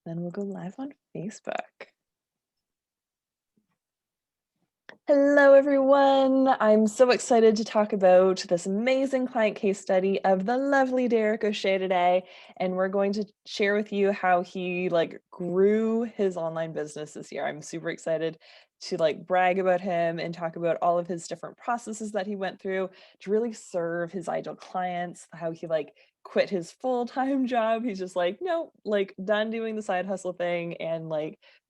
Then we'll go live on Facebook. Hello, everyone. I'm so excited to talk about this amazing client case study of the lovely Derek O'Shea today. And we're going to share with you how he grew his online business this year. I'm super excited to brag about him and talk about all of his different processes that he went through to really serve his ideal clients, how he quit his full-time job. He's just no, done doing the side hustle thing and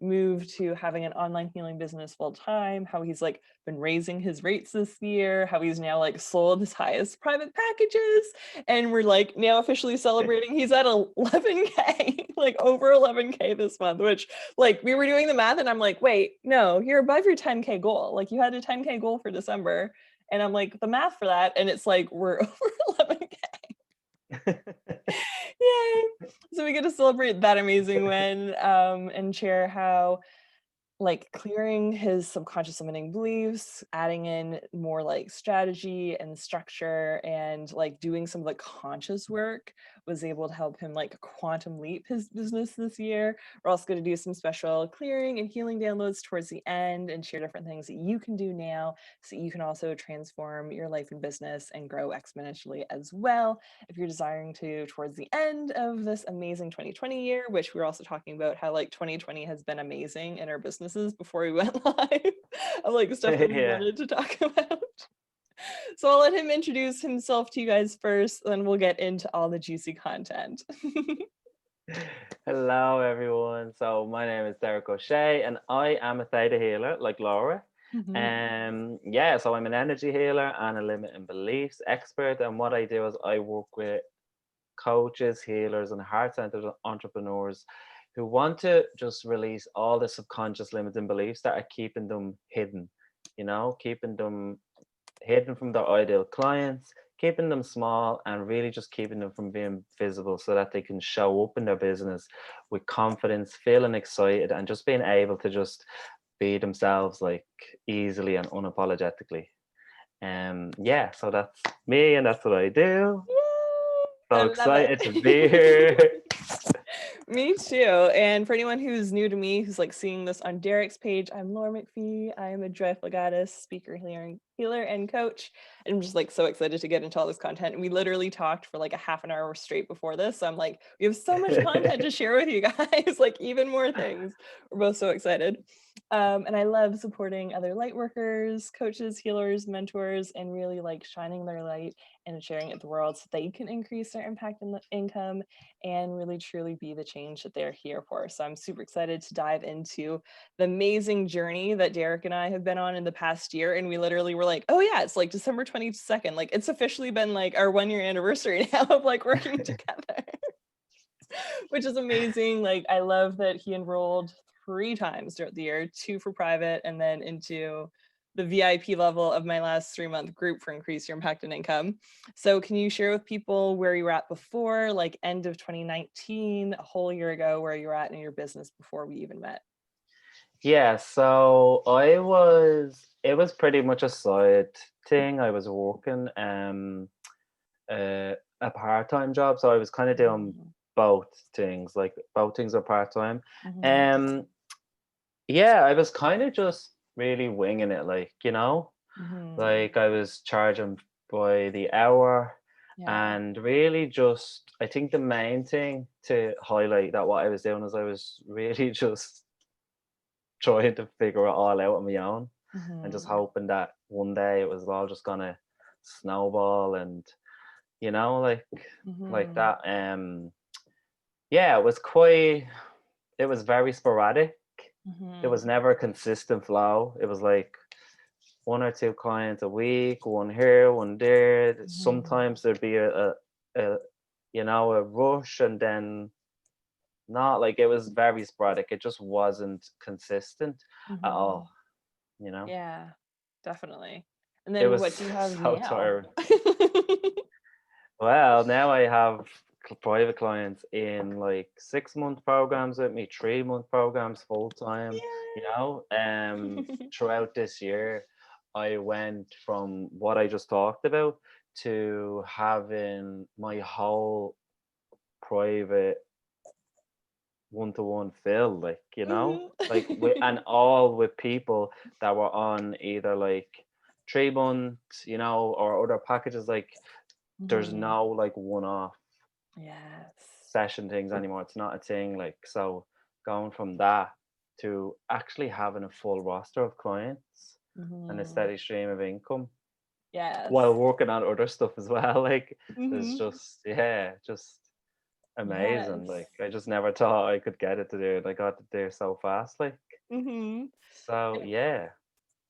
moved to having an online healing business full time, how he's been raising his rates this year, how he's now sold his highest private packages, and we're now officially celebrating he's at 11K, over 11K this month, which we were doing the math and I'm like, wait, no, you're above your 10K goal. You had a 10K goal for December. And I'm like, the math for that, and it's we're over 11K. Yay! So we get to celebrate that amazing win, and share how clearing his subconscious limiting beliefs, adding in more strategy and structure, and doing some of the conscious work was able to help him quantum leap his business this year. We're also going to do some special clearing and healing downloads towards the end and share different things that you can do now so you can also transform your life and business and grow exponentially as well. If you're desiring to towards the end of this amazing 2020 year, which we're also talking about how 2020 has been amazing in our businesses before we went live of stuff that we Yeah. wanted to talk about. So I'll let him introduce himself to you guys first, then we'll get into all the juicy content. Hello, everyone. So my name is Derek O'Shea, and I am a theta healer, like Laura. So I'm an energy healer and a limiting beliefs expert. And what I do is I work with coaches, healers, and heart-centered entrepreneurs who want to just release all the subconscious limiting beliefs that are keeping them hidden. Keeping them hidden from their ideal clients, keeping them small, and really just keeping them from being visible so that they can show up in their business with confidence, feeling excited, and just being able to just be themselves easily and unapologetically. So that's me and that's what I do. Yay! I So love excited to it. be here. Me too. And for anyone who's new to me, who's seeing this on Derek's page, I'm Laura McPhee. I am a joyful goddess, speaker, healer, and coach. And I'm just so excited to get into all this content. And we literally talked for a half an hour straight before this. So I'm we have so much content to share with you guys, even more things. We're both so excited. And I love supporting other light workers, coaches, healers, mentors, and really shining their light and sharing it with the world so they can increase their impact and income and really truly be the change that they're here for. So I'm super excited to dive into the amazing journey that Derek and I have been on in the past year. And we literally were oh yeah, it's December 22nd. It's officially been our 1-year anniversary now of working together, which is amazing. I love that he enrolled 3 times throughout the year, 2 for private and then into the VIP level of my last 3-month group for Increase Your Impact and Income. So can you share with people where you were at before, end of 2019, a whole year ago, where you were at in your business before we even met? Yeah, so it was pretty much a side thing. I was working a part-time job, so I was kind of doing both things, both things are part-time. Um yeah, I was kind of just really winging it, I was charging by the hour. Yeah. And really just, I think the main thing to highlight that what I was doing is I was really just trying to figure it all out on my own and just hoping that one day it was all just gonna snowball and you know like like that. Yeah, it was very sporadic. It was never a consistent flow. It was one or two clients a week, one here, one there. Sometimes there'd be a a rush, and then not. It was very sporadic. It just wasn't consistent at all. Yeah, definitely. And It then was what do you have so now? tiring. Well, now I have private clients in 6-month programs with me, 3-month programs full time. Yay! Throughout this year, I went from what I just talked about to having my whole private one-to-one fill, like, like with, Mhm. and all with people that were on either like 3 month, or other packages. Like, there's Mhm. no like one-off Yes. session things anymore. It's not a thing. Like, so going from that to actually having a full roster of clients and a Mhm. steady stream of income while Yes. working on other stuff as well. Like, it's Mhm. just, yeah, just amazing. Yes. Like, I just never thought I could get it to do it. I got it there so fast. Like, Mhm. so yeah,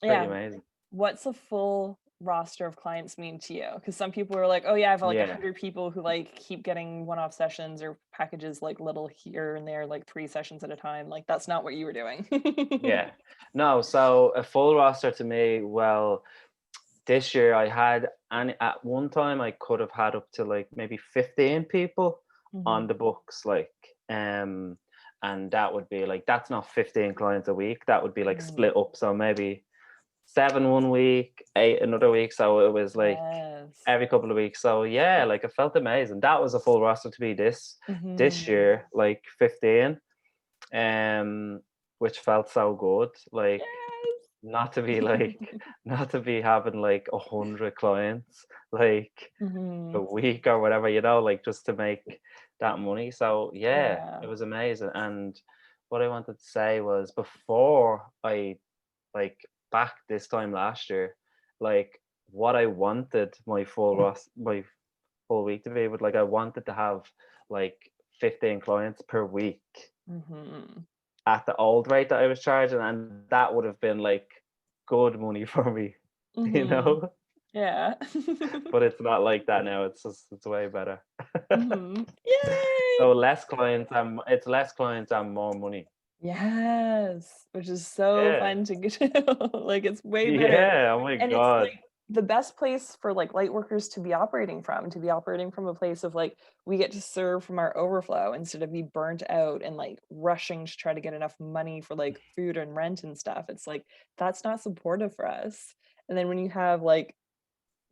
pretty Yeah. amazing. What's a full roster of clients mean to you? Because some people are like, "Oh, yeah, I have, like, Yeah, 100 people who, like, keep getting one-off sessions or packages, like, little here and there, like, 3 sessions at a time." Like, that's not what you were doing. yeah. No, so a full roster to me, well, this year I had, and at one time I could have had up to like maybe 15 people on Mhm. the books, like, um, and that would be like, that's not 15 clients a week. That would be like Mhm. split up. So maybe 7 one week, 8 another week. So it was like Yes. every couple of weeks. So yeah, like it felt amazing. That was a full roster to be this Mhm. year, like 15, um, which felt so good. Like, Yes. not to be like, not to be having like 100 clients like a Mhm. week or whatever, like just to make that money. So yeah, Yeah. it was amazing. And what I wanted to say was, before I, like, back this time last year, like, what I wanted my full week to be with, like, I wanted to have like 15 clients per week Mhm. at the old rate that I was charging, and that would have been like good money for me, you Mhm. know? Yeah. But it's not like that now. It's way better. Mhm. Yay! So less clients and more money. Yes, which is so Yeah. fun to get to like, it's way better, Yeah. Oh my and it's, god. like, the best place for, like, light workers to be operating from a place of, like, we get to serve from our overflow instead of be burnt out and, like, rushing to try to get enough money for, like, food and rent and stuff. It's like, that's not supportive for us, and then when you have, like,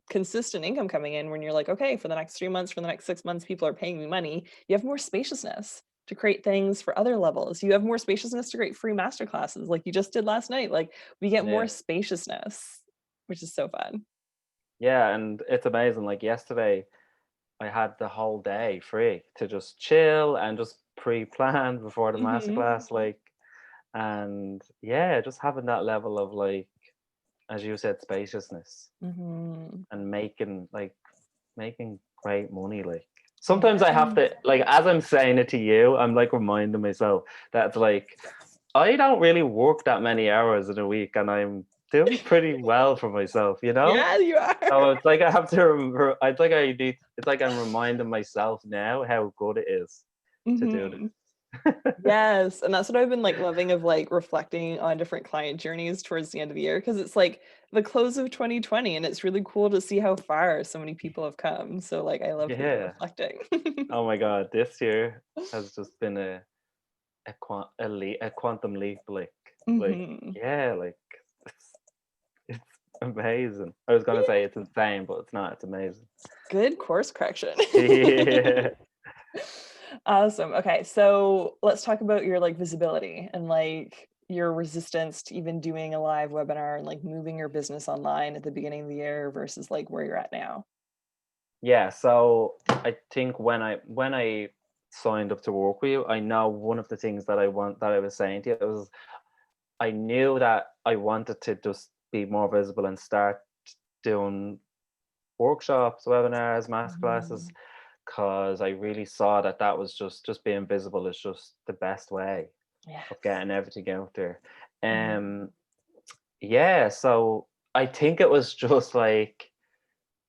consistent income coming in when you're like, "Okay, for the next 3 months, for the next 6 months, people are paying me money." You have more spaciousness to create things for other levels. You have more spaciousness to create free master classes like you just did last night. Like, we get more Yeah. spaciousness, which is so fun. Yeah, and it's amazing. Like, yesterday I had the whole day free to just chill and just pre-plan before the Mhm. masterclass, like, and yeah, just having that level of, like, as you said, spaciousness, Mhm. and making great money. Like, sometimes I have Yes. to, like, as I'm saying it to you, I'm like reminding myself that, like, I don't really work that many hours in a week, and I'm doing pretty well for myself, Yeah, you are. so it's like I have to it's like I need it's like I'm reminding myself now how good it is to do Mhm. this. Yes, and that's what I've been, like, loving of, like, reflecting on different client journeys towards the end of the year because it's, like, the close of 2020, and it's really cool to see how far so many people have come, so, like, I love to be Yeah. reflecting. Oh my god, this year has just been a quantum leap, like, Mhm. yeah, like, it's it's amazing. I was gonna say Yeah. it's insane, but it's not. It's amazing. Good course correction. Yeah. Awesome, okay, so let's talk about your, like, visibility and, like, your resistance to even doing a live webinar and, like, moving your business online at the beginning of the year versus, like, where you're at now. Yeah, so I think when I signed up to work with you, I know one of the things that I was saying to you was, I knew that I wanted to just be more visible and start doing workshops, webinars, masterclasses, Mhm. because I really saw that that was just being visible is just the best way of Yes. getting everything out there. Mhm. Um, yeah, so I think it was just like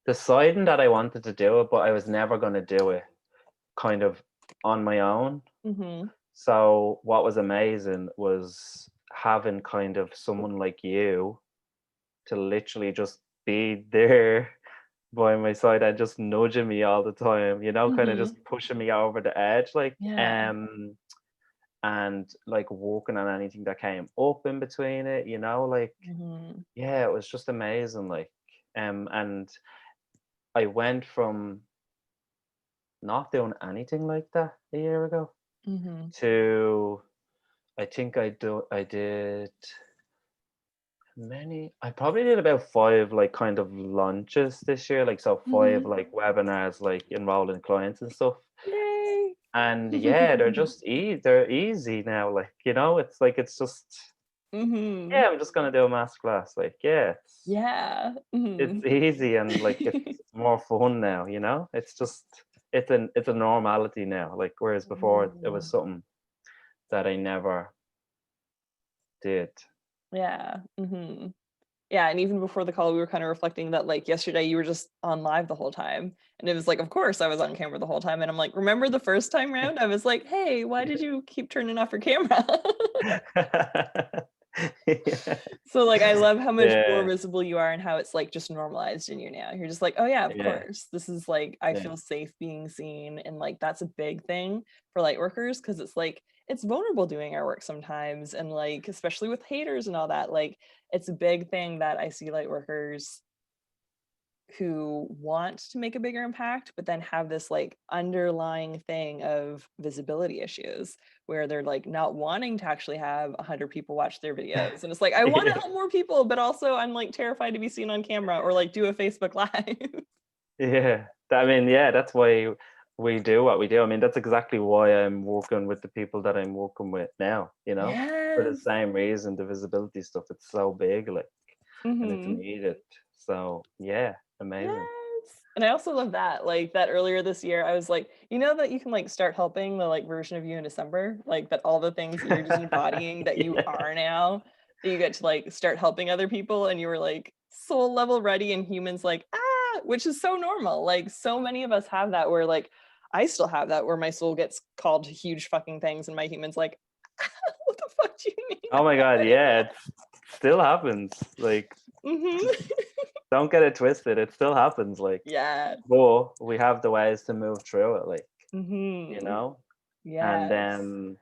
deciding that I wanted to do it, but I was never going to do it kind of on my own. Mhm. So what was amazing was having kind of someone like you to literally just be there by my side and just nudging me all the time, kind of Mhm. just pushing me over the edge, like, Yeah. and like working on anything that came up in between it, like, Mhm. yeah, it was just amazing, like, and I went from not doing anything like that a year ago. Mhm. to I did I probably did about 5 like kind of launches this year, like so 5 Mhm. like webinars, like enrolling clients and stuff. Yay. And yeah, they're easy now. Like, it's just Mhm. yeah, I'm just gonna do a master class. Like, yeah, Yeah. it's Mhm. easy and like it's more fun now, It's just it's a normality now. Like whereas before it was Mm. something that I never did. Yeah. Mhm. Yeah, and even before the call, we were kinda reflecting that, like, yesterday you were just on live the whole time, and it was like, of course, I was on camera the whole time, and I'm like, "Remember the first time round?" I was like, "Hey, why did you keep turning off your camera?" Yeah. So, like, I love how much more Yeah, visible you are and how it's, like, just normalized in you now. You're just like, "Oh, yeah, of yeah, course. This is, like I yeah, feel safe being seen," and, like, that's a big thing for light workers because it's, like it's vulnerable doing our work sometimes, and, like, especially with haters and all that, like, it's a big thing that I see light workers who want to make a bigger impact, but then have this like underlying thing of visibility issues where they're like not wanting to actually have 100 people watch their videos. And it's like, I want to yeah, help more people, but also I'm like terrified to be seen on camera or like do a Facebook Live. yeah. I mean, yeah, that's why we do what we do. I mean, that's exactly why I'm working with the people that I'm working with now, for the Yes. same reason, the visibility stuff, it's so big, like, and it's Hmm. needed. So, yeah, amazing. Yes. And I also love that, like, that earlier this year, I was like, you know that you can, like, start helping the, like, version of you in December? Like, that all the things that you're just embodying that you Yeah. are now, that you get to, like, start helping other people, and you were, like, soul level ready, and humans like, "Ah!" Which is so normal, like, so many of us have that where, like I still have that where my soul gets called to huge fucking things, and my human's like, "What the fuck do you mean Oh I'm my not god, ready yeah, yet?" it still happens. Like, Mhm. don't get it twisted, it still happens, like, Yeah. but we have the ways to move through it, like, you Mhm. know? And Yes. then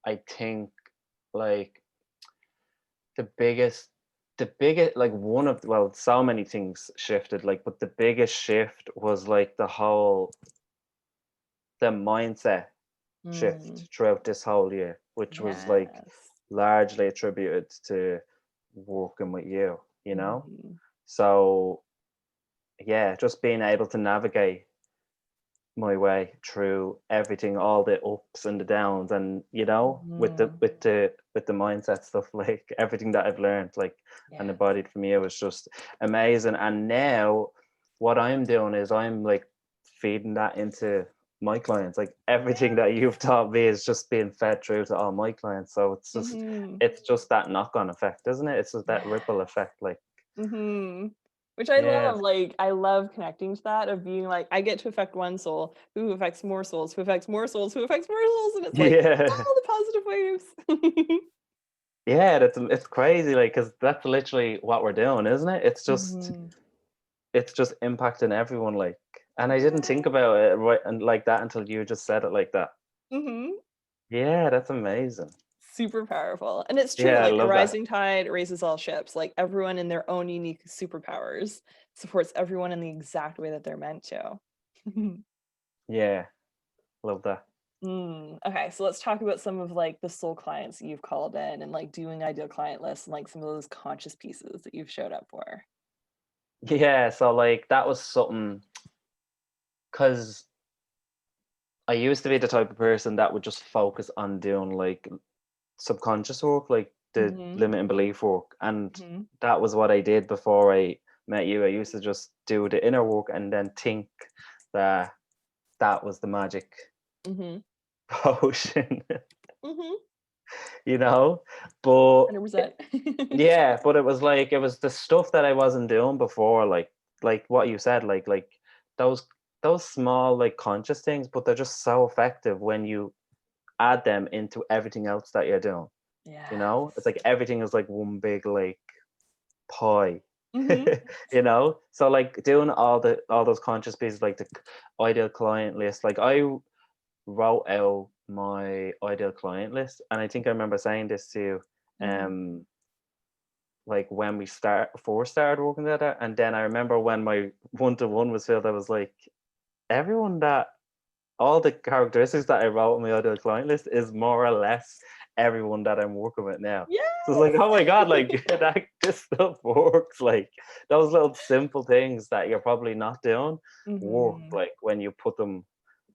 I think, like, the biggest like, one of well, so many things shifted, like, but the biggest shift was, like, the mindset Mm. shift throughout this whole year, which was, like, Yes. largely attributed to working with you, Mhm. So, yeah, just being able to navigate my way through everything, all the ups and the downs, and with the Mhm. mindset stuff, like everything that I've learned, like and Yes. embodied from you was just amazing. And now, what I'm doing is I'm like feeding that into my clients. Like everything that you've taught me is just being fed through to all my clients. So Mhm. it's just that knock-on effect, isn't it? It's just that ripple Yes. effect. Like, Mhm. Which I yeah, love, like, I love connecting to that of being like, I get to affect one soul, who affects more souls, who affects more souls, who affects more souls, and it's like, yeah. all the positive waves. Yeah, it's crazy, like, because that's literally what we're doing, isn't it? Mhm. It's just impacting everyone, like, and I didn't think Yeah. about it right and like that until you just said it like that. Mhm. Yeah, that's amazing. Super powerful, and it's true, Yeah, I like, a love that. rising tide raises all ships, like, everyone in their own unique superpowers supports everyone in the exact way that they're meant to. Yeah, love that. Okay, so let's talk about some of, like, the soul clients that you've called in and, like, doing ideal client lists and, like, some of those conscious pieces that you've showed up for. Yeah, so, like, that was something because I used to be the type of person that would just focus on doing, like, subconscious work, like the Mhm, limiting belief work, and mhm, that was what I did before I met you. I used to just do the inner work and then think that that was the magic mhm, potion, mhm, you know? But 100%. yeah, but it was the stuff that I wasn't doing before, like what you said, like those those small like conscious things, but they're just so effective when you add them into everything else that you're doing. It's Yes. like everything is like one big like pie. Mhm, So like doing all those conscious pieces, like the ideal client list, like I wrote out my ideal client list, and I think I remember saying this to you, mhm, um, like when we started working together, and then I remember when my one to one was filled, I was like, everyone that all the characteristics that I wrote on my ideal client list is more or less everyone that I'm working with now. So it's like, oh my God, like that this stuff works. Like those little simple things that you're probably not doing work Mhm. like when you put them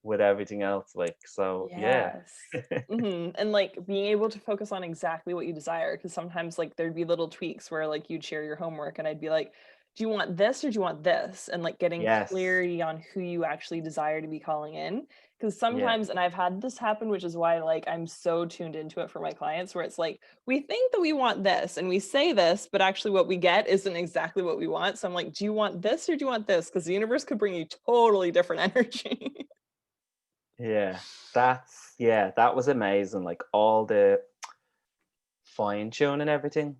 with everything else. Like so yeah. Yes. And, like, being able to focus on exactly what you desire, because sometimes, like, there'd be little tweaks where, like, you'd share your homework, and I'd be like, "Do you want this or do you want this?" And, like, getting Yes. clarity on who you actually desire to be calling in. Because Yeah. sometimes and I've had this happen, which is why, like, I'm so tuned into it for my clients, where it's like, "We think that we want this, and we say this, but actually what we get isn't exactly what we want." So I'm like, "Do you want this or do you want this?" Because the universe could bring you totally different energy. Yeah. Yeah, that was amazing. Like all the fine tune and everything,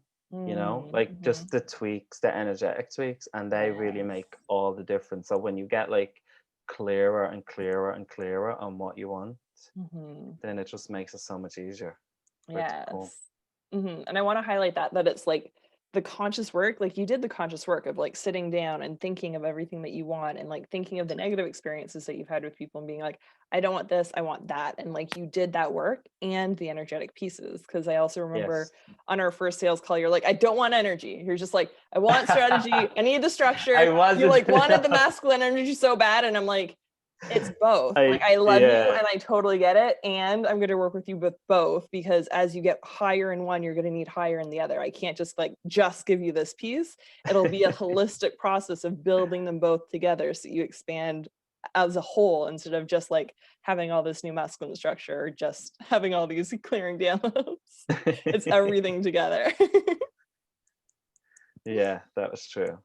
like just Mhm. the tweaks, the energetic tweaks, and they really Yes. make all the difference. So when you get like clearer and clearer and clearer on what you want, Mhm. then it just makes it so much easier for it to come. Yes. And I wanna highlight that it's, like, the conscious work, like, you did the conscious work of, like, sitting down and thinking of everything that you want and, like, thinking of the negative experiences that you've had with people and being like, "I don't want this, I want that," and, like, you did that work and the energetic pieces. Because I also remember Yes. on our first sales call, you're like, "I don't want energy." You're just like, "I want strategy, I need the I structure." You, wasn't like, wanted the masculine energy so bad, and I'm like, it's both. Like, I I love you yeah. and I totally get it, and I'm gonna work with you with both because as you get higher in one, you're gonna need higher in the other. I can't just, like, just give you this piece. It'll be a holistic process of building them both together so you expand as a whole instead of just, like, having all this new masculine structure or just having all these clearing downloads. It's everything together. Yeah, that was true.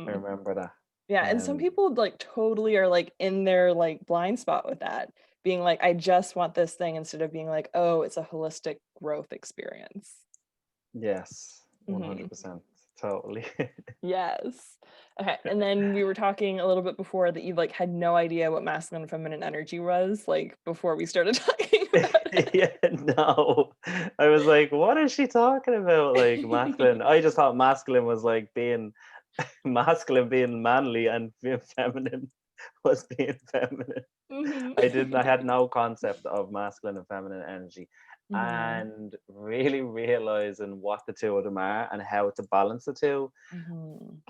I Mhm. remember that. Yeah, and some people, like, totally are, like, in their, like, blind spot with that, being like, "I just want this thing," instead of being like, "Oh, it's a holistic growth experience." Yes, Mhm. 100%. Totally. Yes. Okay, and then we were talking a little bit before that you, like, had no idea what masculine and feminine energy was, like, before we started talking about Yeah, no. I was like, "What is she talking about?" Like, masculine. it. I just thought masculine was like being masculine being manly and being feminine was being feminine. Mhm. I had no concept of masculine and feminine energy, Mhm. and really realizing what the two of them are and how to balance the two. Mhm.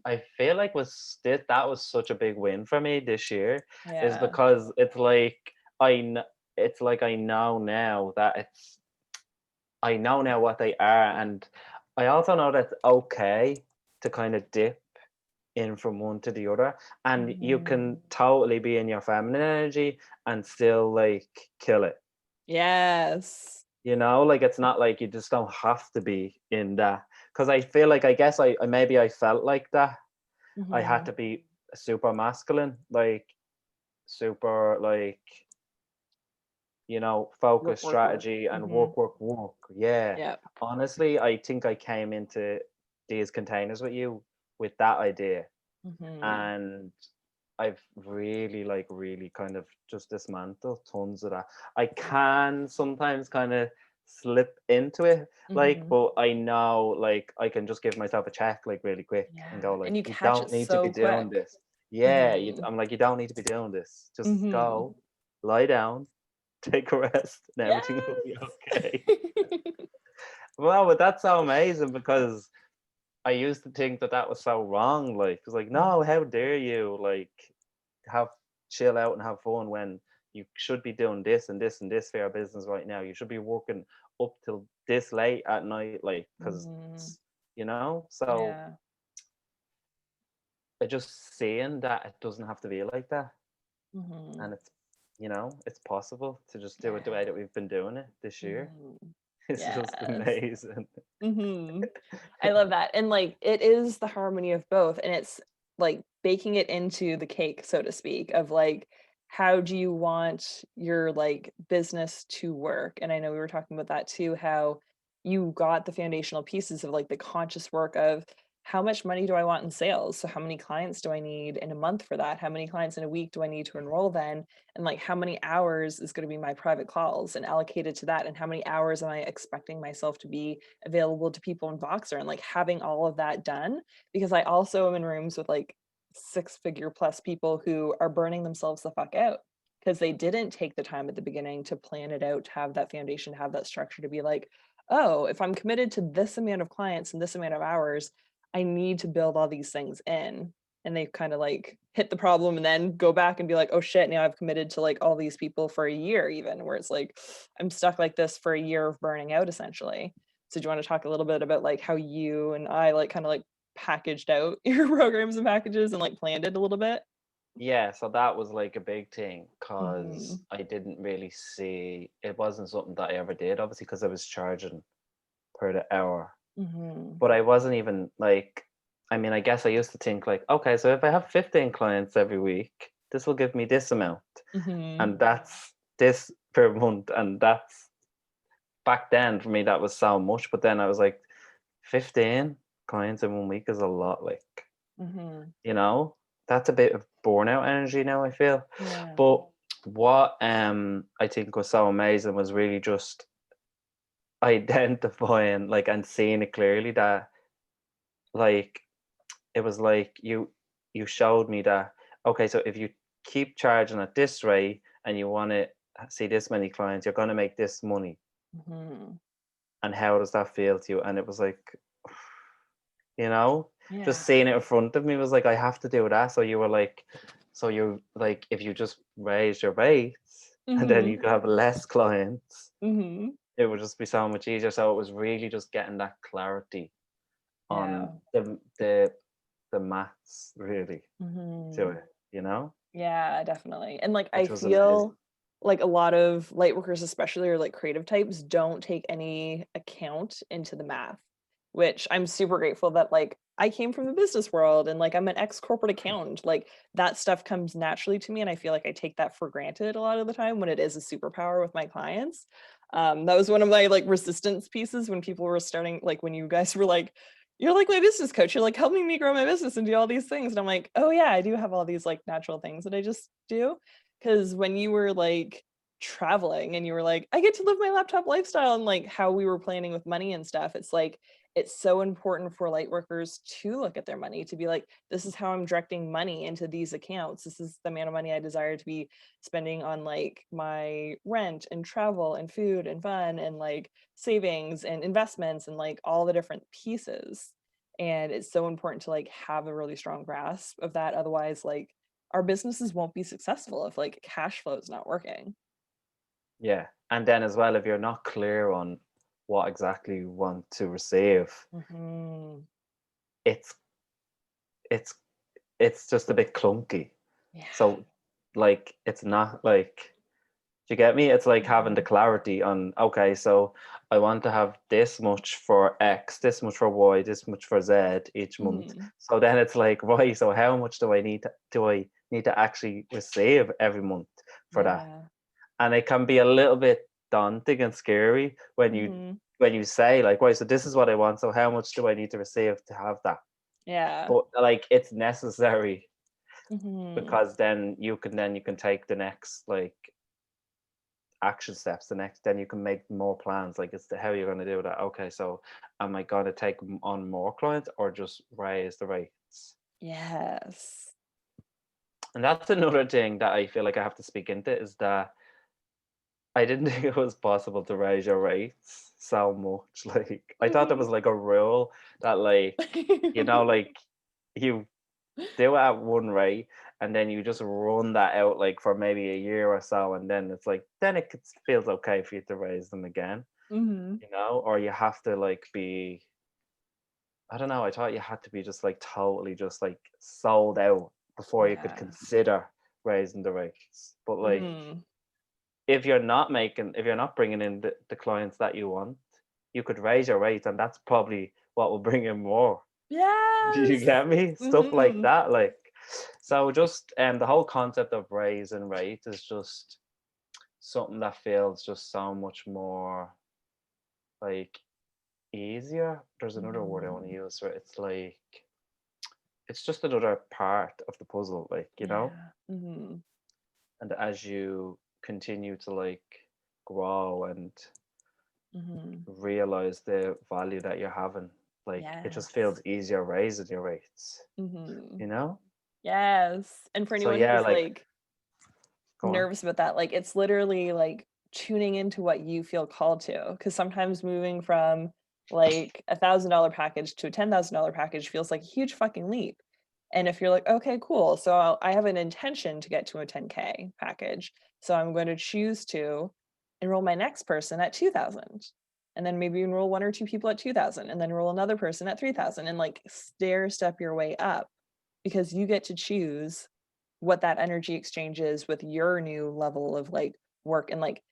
I feel like that was such a big win for me this year, is Yeah. because it's like I kn- it's like I know now that I know now what they are, and I also know that it's okay to kind of dip in from one to the other, and you Mhm. can totally be in your feminine energy and still like kill it. Yes. Like it's not like you just don't have to be in that. Because I feel like I guess maybe I felt like that. I had Mhm. to be super masculine, like super like Work, focus, work, work. strategy, and Mhm. work, work, work. Yeah. Yep. Honestly, I think I came into these containers with you with that idea. Mhm. And I've really, like, really kind of just dismantled tons of that. I Yeah. can sometimes kind of slip into it, like, Mhm. but I know, like, I can just give myself a check, like, really quick and Yeah, go, and like, you you catch it don't need to be so doing quick. this. Yeah, Mhm. I'm like, you don't need to be doing this. Just Mhm. go, lie down, take a rest, and everything will be Yes. okay. Well, but that's so amazing because I used to think that that was so wrong. Like, it's like, no, Mhm. how dare you? Like, have chill out and have fun when you should be doing this and this and this for your business right now. You should be working up till this late at night, like, because Mhm. So Yeah. I just seeing that it doesn't have to be like that, Mhm. and it's possible to just do it the Yeah. way that we've been doing it this year. Mhm. It's just Yes. amazing. Mhm. I love that, and, like, it is the harmony of both, and it's, like, baking it into the cake, so to speak, of, like, how do you want your, like, business to work, and I know we were talking about that too, how you got the foundational pieces of, like, the conscious work of how much money do I want in sales? So how many clients do I need in a month for that? How many clients in a week do I need to enroll then? And, like, how many hours is gonna be my private calls and allocated to that, and how many hours am I expecting myself to be available to people in Voxer, and, like, having all of that done, because I also am in rooms with, like, six-figure plus people who are burning themselves the fuck out because they didn't take the time at the beginning to plan it out, to have that foundation, to have that structure, to be like, oh, if I'm committed to this amount of clients and this amount of hours, I need to build all these things in. And they kind of like hit the problem and then go back and be like, oh shit, now I've committed to like all these people for a year, even where it's like, I'm stuck like this for a year of burning out essentially. So do you want to talk a little bit about like how you and I like kind of like packaged out your programs and packages and like planned it a little bit? Yeah, so that was like a big thing Hmm. because I didn't really see it wasn't something that I ever did, obviously, because I was charging per the hour. Hmm. But I wasn't even like, I mean, I guess I used to think like, okay, so if I have 15 clients every week, this will give me this amount, Hmm. and that's this per month, and that's back then for me that was so much. But then I was like, 15 clients in 1 week is a lot, like, Hmm. you know, that's a bit of burnout energy now, I feel. Yeah. But what I think was so amazing was really just identifying like and seeing it clearly that like it was like you showed me that okay, so if you keep charging at this rate and you want to see this many clients, you're going to make this money. Hmm. And how does that feel to you? And it was like, you know, just Yeah. seeing it in front of me was like, I have to do that. So you were like, so you're like, if you just raise your rates and then Hmm. you could have less clients, Hmm. it would just be so much easier. So it was really just getting that clarity on Yeah. the maths really to Hmm. it, you know, Yeah, definitely. And like I which was amazing. feel like a lot of light workers, especially or like creative types, don't take any account into the math, which I'm super grateful that like I came from the business world and like I'm an ex-corporate accountant. Like that stuff comes naturally to me. And I feel like I take that for granted a lot of the time when it is a superpower with my clients. That was one of my like resistance pieces when people were starting, like when you guys were like, you're like my business coach. You're like helping me grow my business and do all these things. And I'm like, oh yeah, I do have all these like natural things that I just do. Cause when you were like traveling and you were like, I get to live my laptop lifestyle and like how we were planning with money and stuff, it's like it's so important for light workers to look at their money, to be like, this is how I'm directing money into these accounts. This is the amount of money I desire to be spending on like my rent and travel and food and fun and like savings and investments and like all the different pieces. And it's so important to like have a really strong grasp of that. Otherwise, like our businesses won't be successful if like cash flow is not working. Yeah. And then as well, if you're not clear on what exactly you want to receive, Hmm. it's it's it's just a bit clunky. Yeah. So like it's not like do you get me? It's like having the Hmm. clarity on okay, so I want to have this much for X, this much for Y, this much for Z each month. Hmm. So then it's like, right, so how much do I need to actually receive every month for that? Yeah. And it can be a little bit daunting and scary Hmm. when you say like, right, so this is what I want, so how much do I need to receive to have that? Yeah. But like it's necessary Hmm. because then you can take the next like action steps the next then you can make more plans like it's the how you're going to do that. Okay, so am I going to take on more clients or just raise the rates? Yes. And that's another thing that I feel like I have to speak into is that I didn't think it was possible to raise your rates so much. Like I thought there Hmm. was like a rule that like like you do it at one rate and then you just run that out like for maybe a year or so and then it's like then feels okay for you to raise them again, Hmm. or you have to like be I don't know, I thought you had to be just like totally just like sold out before you could Yeah. consider raising the rates. But like Hmm. if you're not bringing in the clients that you want, you could raise your rates and that's probably what will bring in more. Do you Yes. get me? Stuff like Hmm. that. Like so just the whole concept of raising rates is just something that feels just so much more like easier. There's another word I want to Hmm. use for it. It's like it's just another part of the puzzle, like, Yeah. Hmm. and as you continue to like grow and Hmm. realize the value that you're having, like it just Yes. feels easier raising your rates, Hmm. you know? Yes. And for So anyone yeah, who's like like, Go on. nervous about that. Like, it's literally like tuning into what you feel called to. Because sometimes moving from like $1,000 package to a $10,000 package feels like a huge fucking leap. And if you're like, okay, cool. So I have an intention to get to a 10K package. So I'm going to choose to enroll my next person at 2,000. And then maybe enroll one or two people at 2,000 and then enroll another person at 3,000 and like stair step your way up because you get to choose what that energy exchange is with your new level of like work. And like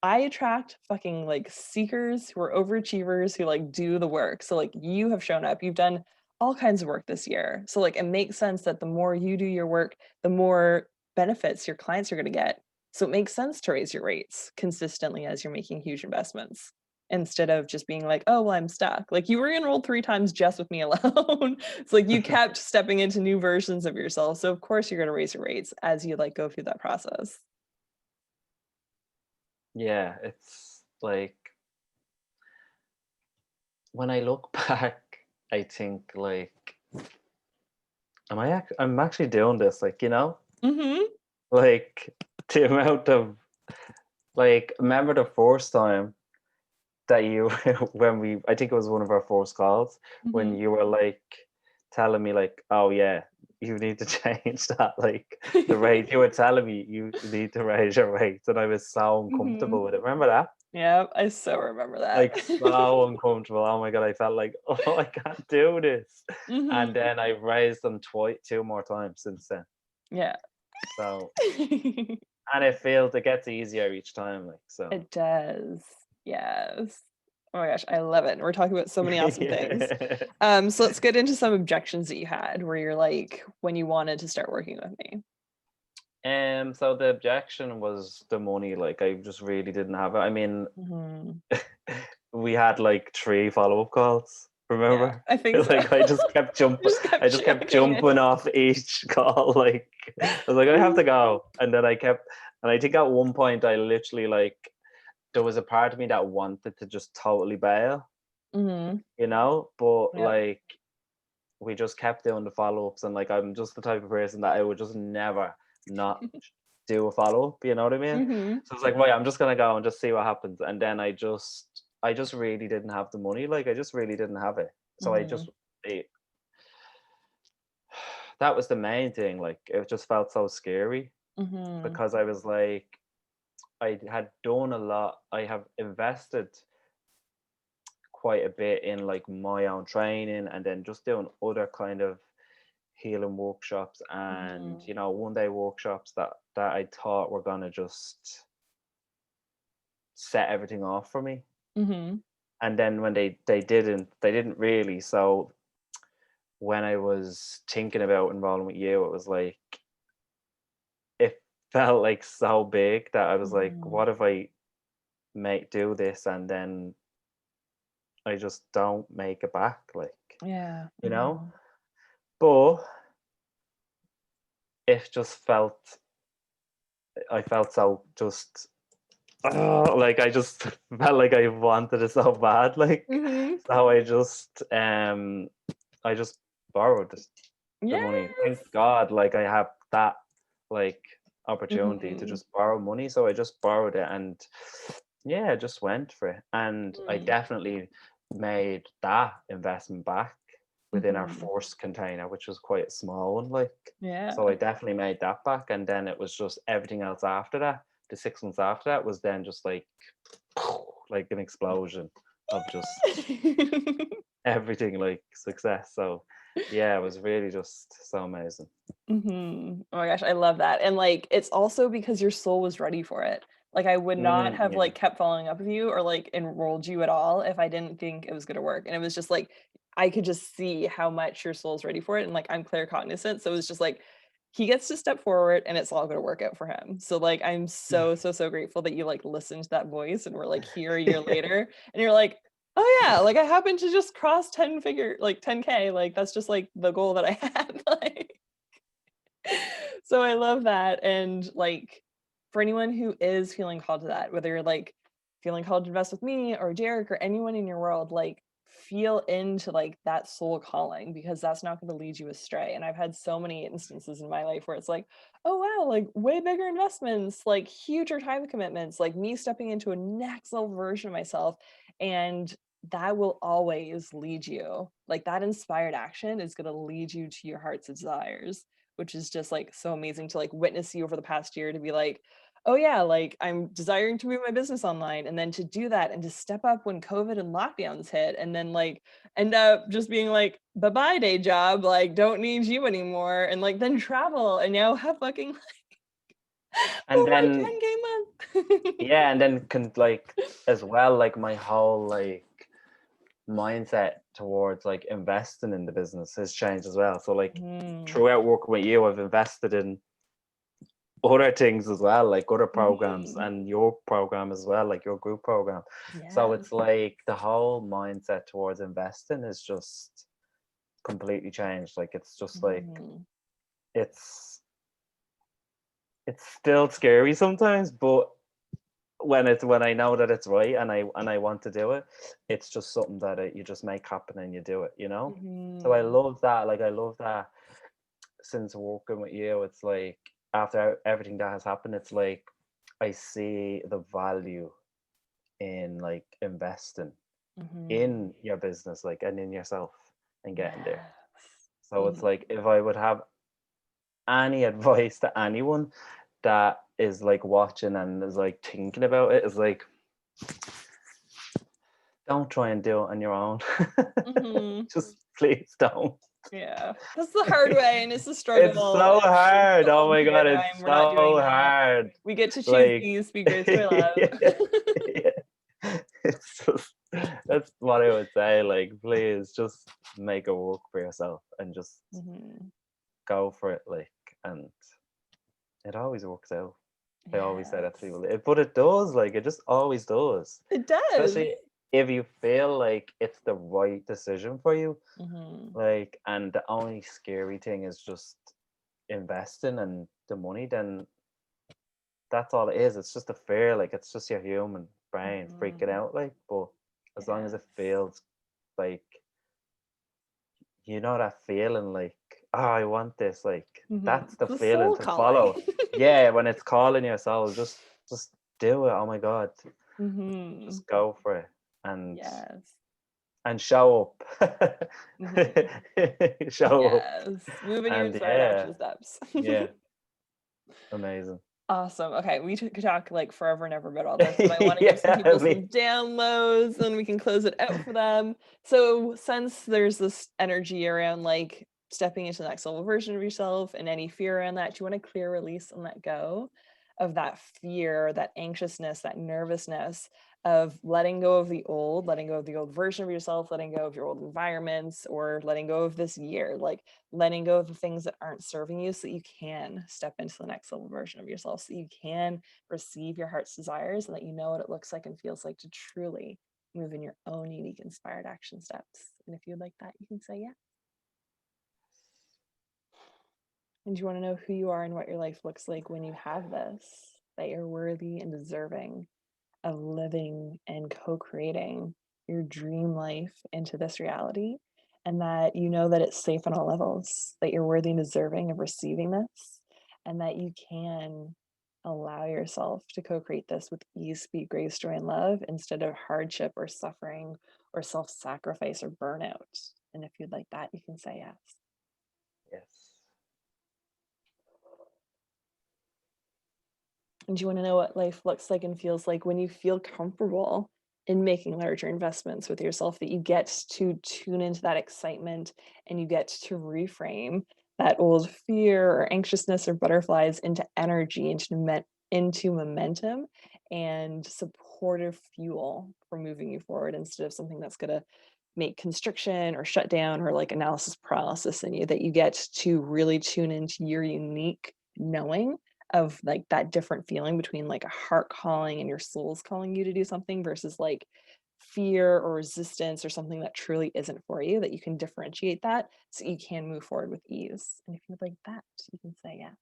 I attract fucking like seekers who are overachievers who like do the work. So like you have shown up, you've done all kinds of work this year. So like it makes sense that the more you do your work, the more benefits your clients are going to get. So it makes sense to raise your rates consistently as you're making huge investments instead of just being like, oh, well, I'm stuck. Like you were enrolled 3 times just with me alone. It's like you kept stepping into new versions of yourself. So of course you're going to raise your rates as you like go through that process. Yeah, it's like when I look back, I think like, I'm actually doing this, like, Mm-hmm. like the amount of like, remember the first time that you when I think it was one of our first calls when Mm-hmm. you were like telling me like, oh yeah, you need to change that, like the rate. You were telling me you need to raise your rates, and I was so Mm-hmm. uncomfortable with it. Remember that? Yeah, I so remember that. Like so uncomfortable. Oh my god, I felt like, oh, I can't do this. And Mhm. then I raised them twice, two more times since then. Yeah. So, and it gets easier each time. Like so. It does. Yes. Oh my gosh, I love it. We're talking about so many awesome things. Yeah. So let's get into some objections that you had where you're like, when you wanted to start working with me. So the objection was the money. Like I just really didn't have it. I mean, Mhm. we had like three follow-up calls. Yeah, Remember? I think so. Like Just I kept just kept checking in. jumping off each call. Like I was like, I have to go, and then and I think at one point I literally like there was a part of me that wanted to just totally bail, Mhm. but Yep. like we just kept doing the follow-ups, and like I'm just the type of person that I would just never not do a follow-up, you know what I mean? Mhm. So it's like, right, I'm just gonna go and just see what happens. And then I just really didn't have the money. Like I just really didn't have it. So Mhm. it, that was the main thing. Like it just felt so scary Mhm. because I was like, I had done a lot. I have invested quite a bit in like my own training and then just doing other kind of healing workshops and Mhm. one day workshops that I thought were gonna just set everything off for me. Mhm. And then when they didn't really. So when I was thinking about enrolling with you, it was like it felt like so big that I was like, Mhm. what if I make do this and then I just don't make it back, like, Yeah. you know? Mhm. But it just felt I felt so just like I just felt like I wanted it so bad, like Mhm. so I just borrowed the money. Thank Yes. God, like I have that like opportunity to Mhm. just borrow money. So I just borrowed it and yeah, I just went for it. And I Mm. definitely made that investment back within our Mhm. first container, which was quite a small one. Like so Yeah. I definitely made that back. And then it was just everything else after that. The 6 months after that was then just like an explosion of just everything like success. So yeah, it was really just so amazing. Mhm. Oh my gosh, I love that, and, like, it's also because your soul was ready for it. Like, I would not have, Yeah. like, kept following up with you or, like, enrolled you at all if I didn't think it was gonna work, and it was just, like, I could just see how much your soul's ready for it, and, like, I'm claircognizant, so it was just, like, he gets to step forward, and it's all gonna work out for him. So, like, I'm so, so, so grateful that you, like, listened to that voice and we're, like, here a year later, and you're like, "Oh, yeah, like, I happened to just cross 10K, like, that's just, like, the goal that I had," like so I love that, and, like, for anyone who is feeling called to that, whether you're, like, feeling called to invest with me or Derek or anyone in your world, like, feel into like that soul calling, because that's not going to lead you astray. And I've had so many instances in my life where it's like, oh wow, like way bigger investments, like huger time commitments, like me stepping into a next level version of myself. And that will always lead you, like that inspired action is going to lead you to your heart's desires, which is just like so amazing to like witness you over the past year, to be like, oh yeah, like I'm desiring to move my business online, and then to do that and to step up when COVID and lockdowns hit, and then like end up just being like, bye-bye day job, like don't need you anymore, and like then travel and now have fucking And over a then 10K month. yeah, and then can like as well, like my whole like mindset towards like investing in the business has changed as well. So like Mm, throughout working with you, I've invested in other things as well, like other programs mhm. and your program as well, like your group program. So Yes. it's like the whole mindset towards investing is just completely changed. Like it's just like Mhm. it's it's still scary sometimes, but when I know that it's right and I want to do it, it's just something that you just make happen and you do it, you know? So I Mhm. love that. Like I love that since working with you, it's like after everything that has happened, it's like I see the value in like investing Mhm. in your business, like and in yourself and getting there. Yes. So it's Mhm. like if I would have any advice to anyone that is like watching and is like thinking about it, is like don't try and do it on your own. Mhm. Just please don't. Yeah. That's the hard way, and it's a It's struggle, so and hard. Oh don't my fear, god, it's we're not doing so that. hard. We get to choose Like peace, be grace, joy, love. yeah, yeah. It's just that's what I would say. Like, please just make it work for yourself and just Mhm. go for it. Like, and it always works out. I always say that to Yes. people. But it does, like it just always does. It does. Especially if you feel like it's the right decision for you. Mhm. Like, and the only scary thing is just investing and the money, then that's all it is. It's just a fear, like it's just your human brain freaking Mhm. out, like, but as long as it Yes. feels like you know that feeling like, oh, I want this, like Mhm. that's It's the the feeling soul to calling. follow. Yeah, when it's calling your soul, just do it. Oh my god. Mhm. Just go for it and Yes. show up. Mhm. Show up. Yes. Moving your And inspired yeah, action steps. yeah, amazing. Awesome. Okay, we could talk like forever and ever about all this, but I want to give some Yeah, people me. some downloads, and we can close it out for them. So, since there's this energy around like stepping into the next level version of yourself and any fear around that, do you want to clear, release, and let go of that fear, that anxiousness, that nervousness of letting go of the old, letting go of the old version of yourself, letting go of your old environments, or letting go of this year? Like, letting go of the things that aren't serving you so that you can step into the next level version of yourself, so you can receive your heart's desires, and that you know what it looks like and feels like to truly move in your own unique inspired action steps. And if you'd like that, you can say yes. And you want to know who you are and what your life looks like when you have this, that you're worthy and deserving of living and co-creating your dream life into this reality, and that you know that it's safe on all levels, that you're worthy and deserving of receiving this, and that you can allow yourself to co-create this with ease, speed, grace, joy, and love, instead of hardship or suffering or self-sacrifice or burnout. And if you'd like that, you can say yes. Yes. And do you want to know what life looks like and feels like when you feel comfortable in making larger investments with yourself, that you get to tune into that excitement and you get to reframe that old fear or anxiousness or butterflies into energy, into momentum and supportive fuel for moving you forward, instead of something that's going to make constriction or shut down or like analysis paralysis in you, that you get to really tune into your unique knowing of like that different feeling between like a heart calling and your soul's calling you to do something versus like fear or resistance or something that truly isn't for you, that you can differentiate that so you can move forward with ease. And if you'd like that, you can say yes.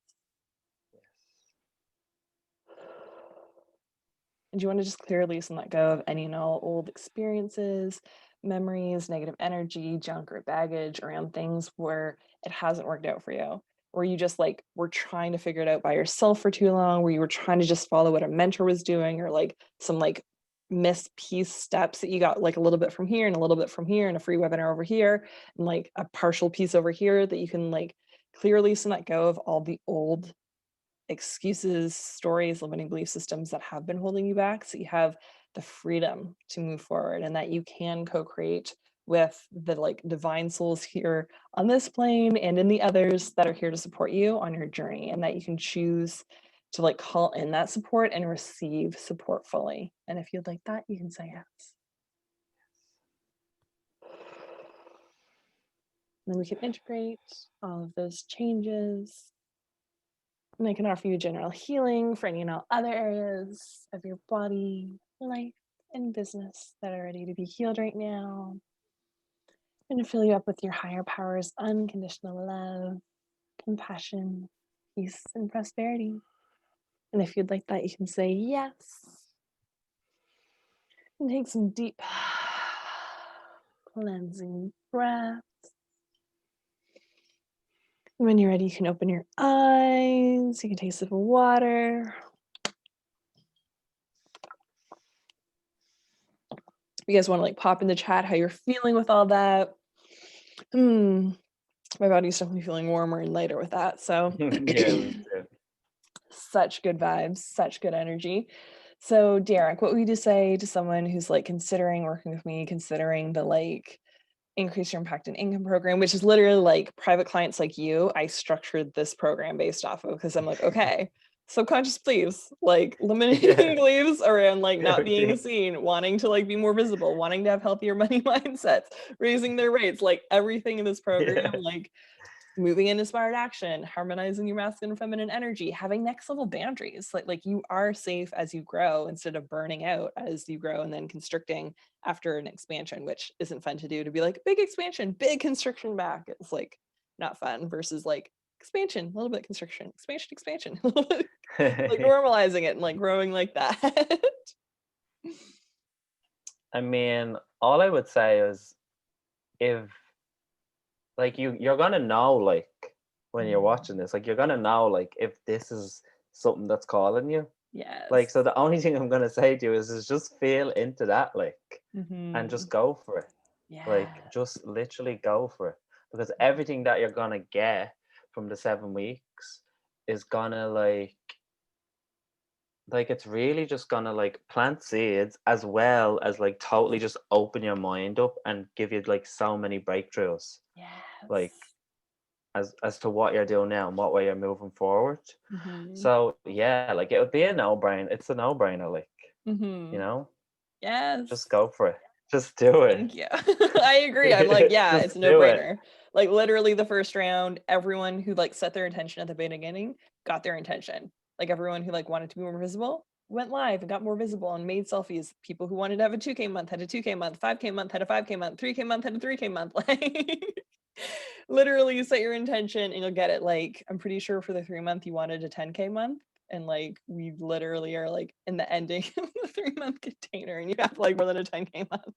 And do you want to just clear, release, and let go of any and all old experiences, memories, negative energy, junk or baggage around things where it hasn't worked out for you, where you just like were trying to figure it out by yourself for too long, where you were trying to just follow what a mentor was doing, or like some like missed piece steps that you got like a little bit from here and a little bit from here and a free webinar over here and like a partial piece over here that you can like clearly let go of all the old excuses, stories, limiting belief systems that have been holding you back. So you have the freedom to move forward and that you can co-create with the like divine souls here on this plane and in the others that are here to support you on your journey, and that you can choose to like call in that support and receive support fully. And if you'd like that, you can say yes. And then we can integrate all of those changes. And I can offer you general healing for any and all other areas of your body, life, and business that are ready to be healed right now. And to fill you up with your higher powers, unconditional love, compassion, peace, and prosperity. And if you'd like that, you can say yes. And take some deep cleansing breath. And when you're ready, you can open your eyes. You can take a sip of water. You guys want to like pop in the chat how you're feeling with all that. My body's definitely feeling warmer and lighter with that. So Yeah, me too. such good vibes, such good energy. So Derek, what would you say to someone who's like considering working with me, considering the like increase your impact and income program, which is literally like private clients like you, I structured this program based off of, because I'm like, okay, subconscious beliefs, like limiting Yeah. beliefs around like not being Okay. seen, wanting to like be more visible, wanting to have healthier money mindsets, raising their rates, like everything in this program, Yeah. like moving in inspired action, harmonizing your masculine and feminine energy, having next level boundaries. Like you are safe as you grow instead of burning out as you grow and then constricting after an expansion, which isn't fun to do, to be like big expansion, big constriction back. It's like not fun versus like expansion, a little bit constriction, expansion, a little bit like normalizing it and like growing like that. I mean, all I would say is if like you're gonna know like when you're watching this, like you're gonna know like if this is something that's calling you. Like Yes. so the only thing I'm gonna say to you is just feel into that like and Mm-hmm. just go for it. Yeah. Like just literally go for it. Because everything that you're gonna get from the 7 weeks is gonna like it's really just gonna like plant seeds as well as like totally just open your mind up and give you like so many breakthroughs like Yes. as to what you're doing now and what way you're moving forward. Mm-hmm. So yeah, like it would be a no-brainer. It's a no-brainer, like, you Mm-hmm. know, just Yes. go for it. Just do Thank you. I agree. I'm like, it. yeah, Just it's a do it. no-brainer. Like literally the first round, everyone who like set their intention at the beginning got their intention. Like everyone who like wanted to be more visible went live and got more visible and made selfies. People who wanted to have a 2K month had a 2K month, 5K month had a 5K month, 3K month had a 3K month. Like literally you set your intention and you'll get it. Like I'm pretty sure for the 3 month you wanted a 10K month. And like we literally are like in the ending of the 3 month container and you have like more than a 10K month.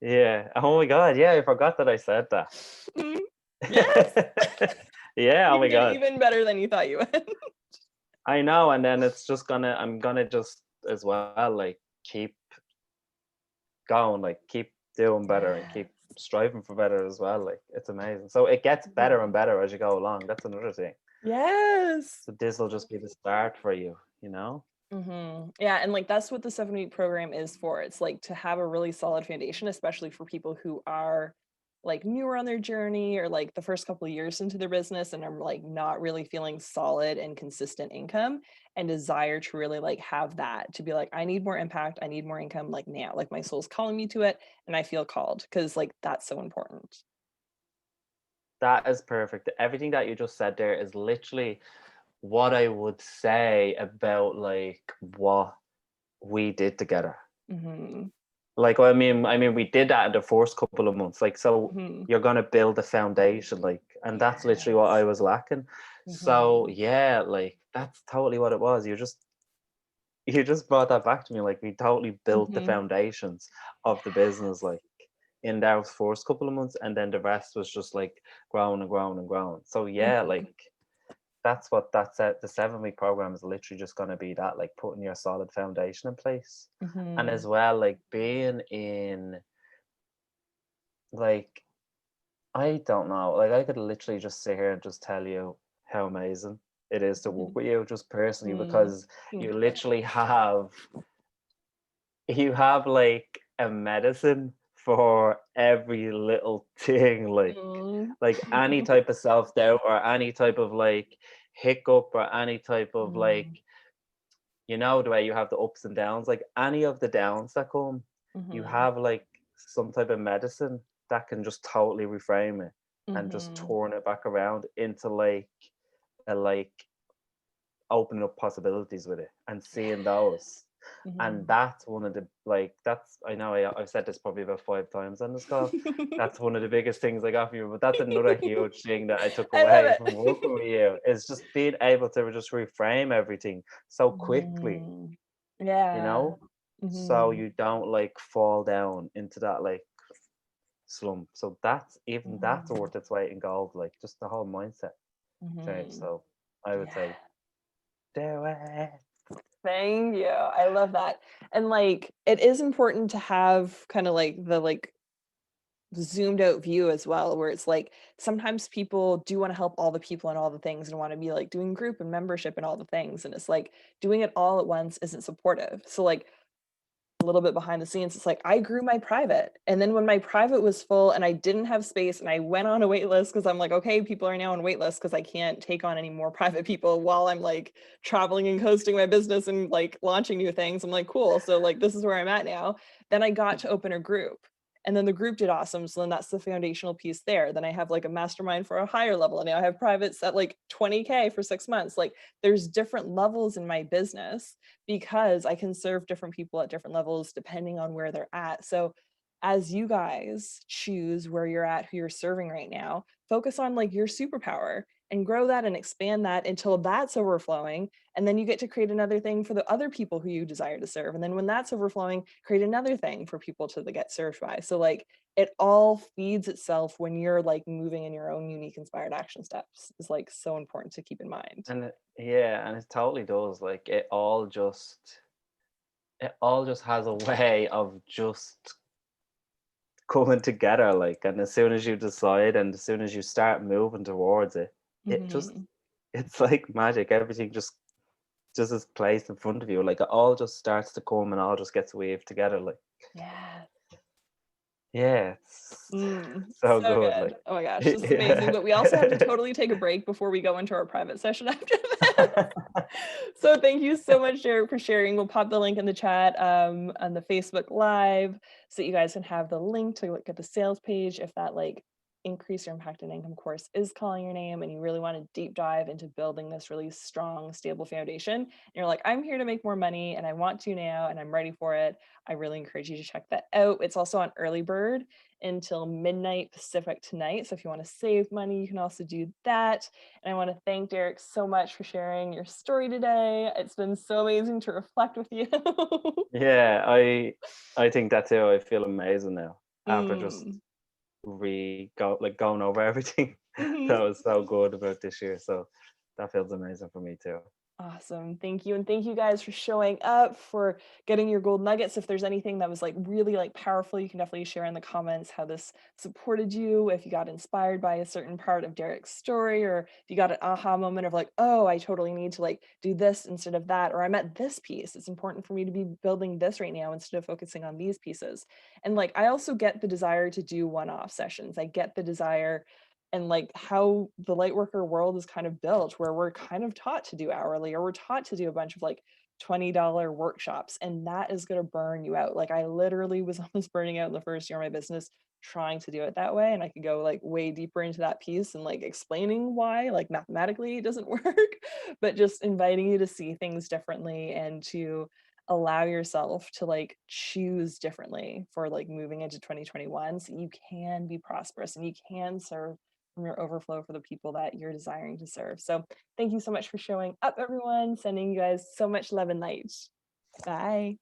Yeah. Oh my god. Yeah, I forgot that I said that. Mhm. Yes. Yeah. Oh You my did god. even better than you thought you would. I know. And then it's just gonna. I'm gonna just as well like keep going, like keep doing better and Yes. keep striving for better as well. Like it's amazing. So it gets better and Mhm. better as you go along. That's another thing. Yes. So this will just be the start for you, you know? Yeah, and like that's what the 7 week program is for. It's like to have a really solid foundation, especially for people who are like newer on their journey or like the first couple of years into their business and are like not really feeling solid and consistent income and desire to really like have that to be like, I need more impact, I need more income like now. Like my soul's calling me to it and I feel called because like that's so important. That is perfect. Everything that you just said there is literally what I would say about like what we did together. Hmm. Like I mean we did that in the first couple of months. Like so Hmm. you're gonna build a foundation, like, and that's literally what I Yes. was lacking. So Hmm. yeah, like that's totally what it was. You just brought that back to me. Like we totally built the Hmm. foundations of the business. Like in those first couple of months, and then the rest was just like growing and growing and growing. So yeah, Mhm, like that's what the 7 week program is literally just going to be, that like putting your solid foundation in place. And mhm, as well, like being in, like, I don't know, like I could literally just sit here and just tell you how amazing it is to work mhm, with you just personally, mm. because Thank you you. literally have, you have like a medicine for every little thing, Mm. like any type of self-doubt or any type of like hiccup or any type of like, Mm, the way you have the ups and downs, like any of the downs that come, you mhm, have like some type of medicine that can just totally reframe it and just mhm, turn it back around into like a like opening up possibilities with it and seeing those. And mhm. that's one of the, like, that's, I know I've said this probably about 5 times on this call. That's one of the biggest things I got from you, but that's another huge thing that I took I love away from it. working with you, is just being able to just reframe everything so quickly, Mhm. you Yeah. know, so Mhm, you don't like fall down into that like slump. So that's, even that's mhm, worth its weight in gold, like just the whole mindset change. mhm. So I would Yeah. say do it. Thank you. I love that. And, like, it is important to have kinda, like, the, like, zoomed out view as well, where it's like, sometimes people do wanna help all the people and all the things and wanna be, like, doing group and membership and all the things, and it's like, doing it all at once isn't supportive. So, like, a little bit behind the scenes, it's like I grew my private, and then when my private was full and I didn't have space and I went on a wait list because 'cause I'm like, "Okay, people are now on wait list because I can't take on any more private people while I'm, like, traveling and hosting my business and, like, launching new things." I'm like, "Cool, so, like, this is where I'm at now." Then I got to open a group, and then the group did awesome, so then that's the foundational piece there. Then I have, like, a mastermind for a higher level, and now I have privates at, like, 20K for 6 months. Like, there's different levels in my business because I can serve different people at different levels depending on where they're at. So as you guys choose where you're at, who you're serving right now, focus on like your superpower and grow that and expand that until that's overflowing. And then you get to create another thing for the other people who you desire to serve. And then when that's overflowing, create another thing for people to get served by. So like it all feeds itself when you're like moving in your own unique inspired action steps is like so important to keep in mind. And yeah, and it totally does. Like it all just has a way of just coming together. Like, and as soon as you decide and as soon as you start moving towards it, it just Mhm. it's like magic. Everything just is placed in front of you. Like it all just starts to come and all just gets weaved together. Like, Yeah. yeah, it's so So good. good. Like, Oh my gosh, this is amazing, yeah. but we also have to totally take a break before we go into our private session after this. So thank you so much, Jared, for sharing. We'll pop the link in the chat, on the Facebook Live so that you guys can have the link to look at the sales page if that, like, increase your impact and income course is calling your name and you really wanna deep dive into building this really strong, stable foundation. And you're like, "I'm here to make more money, and I want to now, and I'm ready for it." I really encourage you to check that out. It's also on early bird until midnight Pacific tonight. So if you want to save money, you can also do that. And I want to thank Derek so much for sharing your story today. It's been so amazing to reflect with you. Yeah, I think that too. I feel amazing now after just Mm. going over everything that Mhm. was so good about this year. So that feels amazing for me too. Awesome. Thank you. And thank you guys for showing up, for getting your gold nuggets. If there's anything that was like really like powerful, you can definitely share in the comments how this supported you. If you got inspired by a certain part of Derek's story, or if you got an aha moment of like, oh, I totally need to like do this instead of that, or I'm at this piece. It's important for me to be building this right now instead of focusing on these pieces. And like I also get the desire to do one-off sessions. I get the desire and like how the light worker world is kind of built where we're kind of taught to do hourly or we're taught to do a bunch of like $20 workshops and that is going to burn you out. Like I literally was almost burning out in the first year of my business trying to do it that way and I could go like way deeper into that piece and like explaining why like mathematically it doesn't work but just inviting you to see things differently and to allow yourself to like choose differently for like moving into 2021 so you can be prosperous and you can serve from your overflow for the people that you're desiring to serve. So thank you so much for showing up, everyone. Sending you guys so much love and light. Bye.